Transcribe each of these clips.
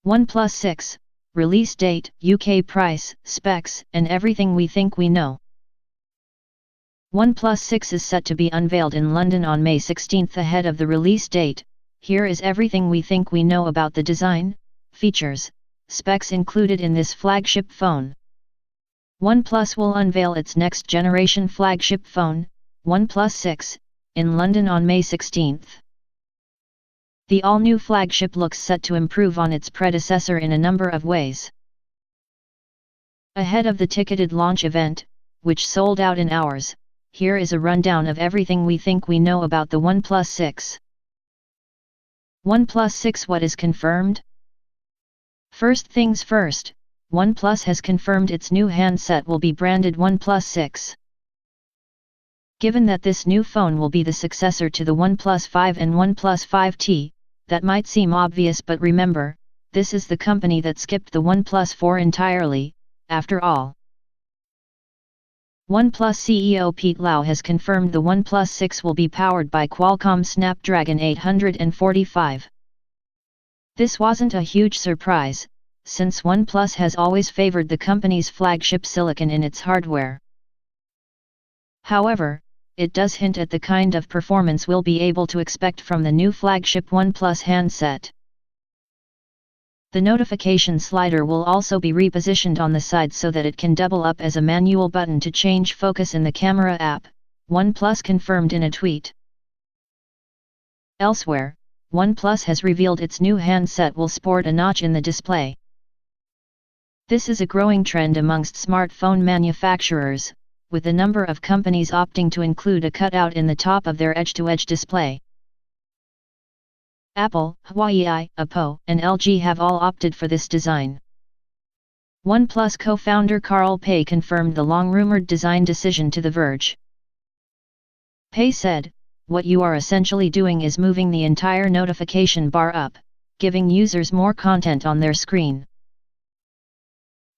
OnePlus 6, release date, UK price, specs, and everything we think we know. OnePlus 6 is set to be unveiled in London on May 16 ahead of the release date. Here is everything we think we know about the design, features, specs included in this flagship phone. OnePlus will unveil its next generation flagship phone, OnePlus 6, in London on May 16. The all-new flagship looks set to improve on its predecessor in a number of ways. Ahead of the ticketed launch event, which sold out in hours, here is a rundown of everything we think we know about the OnePlus 6. OnePlus 6. What is confirmed? First things first, OnePlus has confirmed its new handset will be branded OnePlus 6. Given that this new phone will be the successor to the OnePlus 5 and OnePlus 5T, that might seem obvious, but remember, this is the company that skipped the OnePlus 4 entirely, after all. OnePlus CEO Pete Lau has confirmed the OnePlus 6 will be powered by Qualcomm Snapdragon 845. This wasn't a huge surprise, since OnePlus has always favored the company's flagship silicon in its hardware. However, it does hint at the kind of performance we'll be able to expect from the new flagship OnePlus handset. The notification slider will also be repositioned on the side so that it can double up as a manual button to change focus in the camera app, OnePlus confirmed in a tweet. Elsewhere, OnePlus has revealed its new handset will sport a notch in the display. This is a growing trend amongst smartphone manufacturers, with a number of companies opting to include a cutout in the top of their edge-to-edge display. Apple, Huawei, Oppo, and LG have all opted for this design. OnePlus co-founder Carl Pei confirmed the long-rumored design decision to The Verge. Pei said, "What you are essentially doing is moving the entire notification bar up, giving users more content on their screen."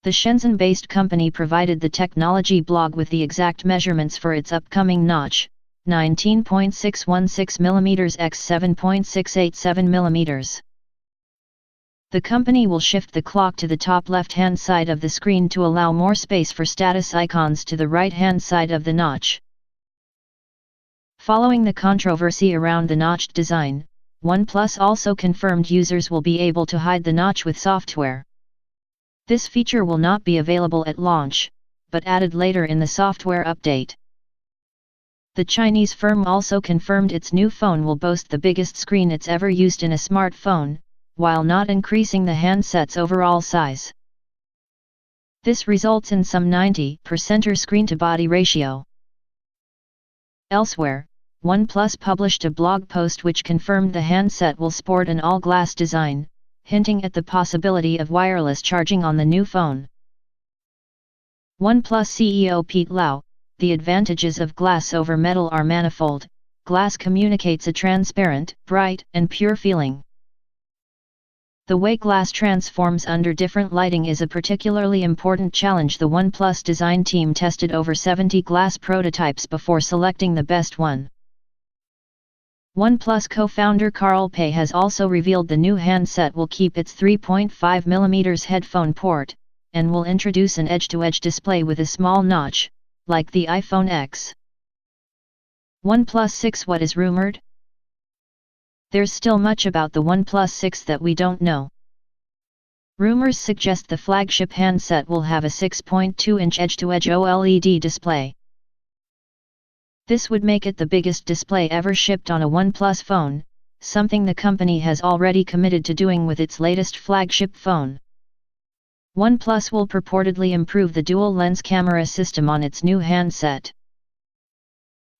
The Shenzhen-based company provided the technology blog with the exact measurements for its upcoming notch, 19.616 mm x 7.687 mm. The company will shift the clock to the top left-hand side of the screen to allow more space for status icons to the right-hand side of the notch. Following the controversy around the notched design, OnePlus also confirmed users will be able to hide the notch with software. This feature will not be available at launch, but added later in the software update. The Chinese firm also confirmed its new phone will boast the biggest screen it's ever used in a smartphone, while not increasing the handset's overall size. This results in some 90% screen-to-body ratio. Elsewhere, OnePlus published a blog post which confirmed the handset will sport an all-glass design, hinting at the possibility of wireless charging on the new phone. OnePlus CEO Pete Lau, "The advantages of glass over metal are manifold. Glass communicates a transparent, bright, and pure feeling. The way glass transforms under different lighting is a particularly important challenge." The OnePlus design team tested over 70 glass prototypes before selecting the best one. OnePlus co-founder Carl Pei has also revealed the new handset will keep its 3.5 mm headphone port, and will introduce an edge-to-edge display with a small notch, like the iPhone X. OnePlus 6. What is rumored? There's still much about the OnePlus 6 that we don't know. Rumors suggest the flagship handset will have a 6.2-inch edge-to-edge OLED display. This would make it the biggest display ever shipped on a OnePlus phone, something the company has already committed to doing with its latest flagship phone. OnePlus will purportedly improve the dual-lens camera system on its new handset.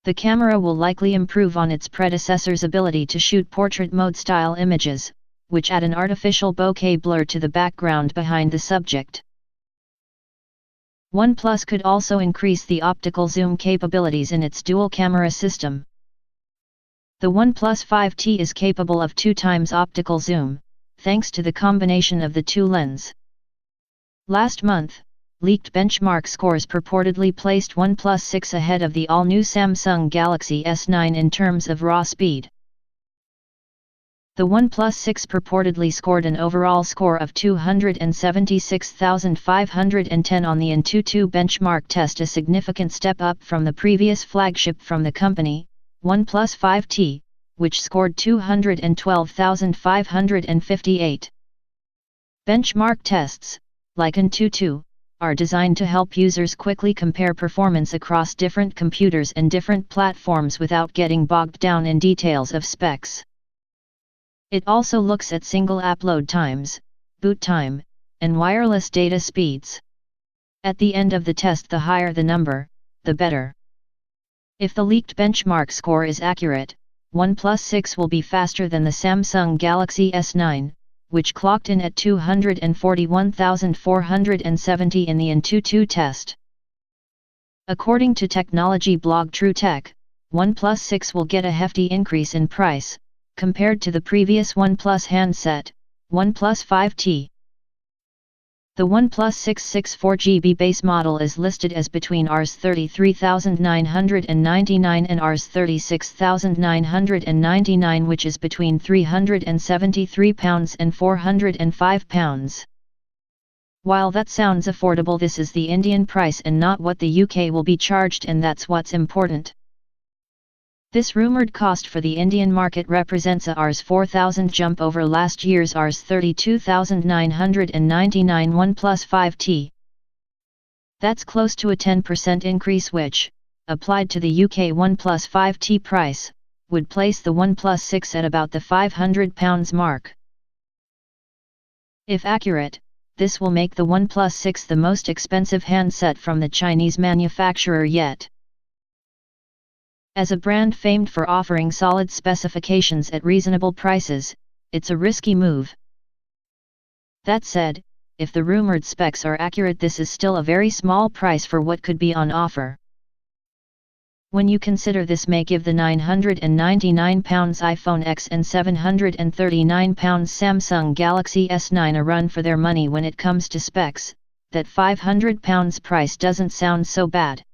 The camera will likely improve on its predecessor's ability to shoot portrait mode-style images, which add an artificial bokeh blur to the background behind the subject. OnePlus could also increase the optical zoom capabilities in its dual-camera system. The OnePlus 5T is capable of 2 times optical zoom, thanks to the combination of the two lenses. Last month, leaked benchmark scores purportedly placed OnePlus 6 ahead of the all-new Samsung Galaxy S9 in terms of raw speed. The OnePlus 6 purportedly scored an overall score of 276,510 on the AnTuTu benchmark test, a significant step up from the previous flagship from the company, OnePlus 5T, which scored 212,558. Benchmark tests, like AnTuTu, are designed to help users quickly compare performance across different computers and different platforms without getting bogged down in details of specs. It also looks at single app load times, boot time, and wireless data speeds. At the end of the test, the higher the number, the better. If the leaked benchmark score is accurate, OnePlus 6 will be faster than the Samsung Galaxy S9, which clocked in at 241,470 in the AnTuTu test. According to technology blog TrueTech, OnePlus 6 will get a hefty increase in price, compared to the previous OnePlus handset, OnePlus 5T. The OnePlus 6 64GB base model is listed as between Rs 33,999 and Rs 36,999, which is between £373 and £405. While that sounds affordable, this is the Indian price and not what the UK will be charged, and that's what's important. This rumoured cost for the Indian market represents a Rs 4,000 jump over last year's Rs 32,999 OnePlus 5T. That's close to a 10% increase, which, applied to the UK OnePlus 5T price, would place the OnePlus 6 at about the £500 mark. If accurate, this will make the OnePlus 6 the most expensive handset from the Chinese manufacturer yet. As a brand famed for offering solid specifications at reasonable prices, it's a risky move. That said, if the rumored specs are accurate, this is still a very small price for what could be on offer. When you consider this may give the £999 iPhone X and £739 Samsung Galaxy S9 a run for their money when it comes to specs, that £500 price doesn't sound so bad.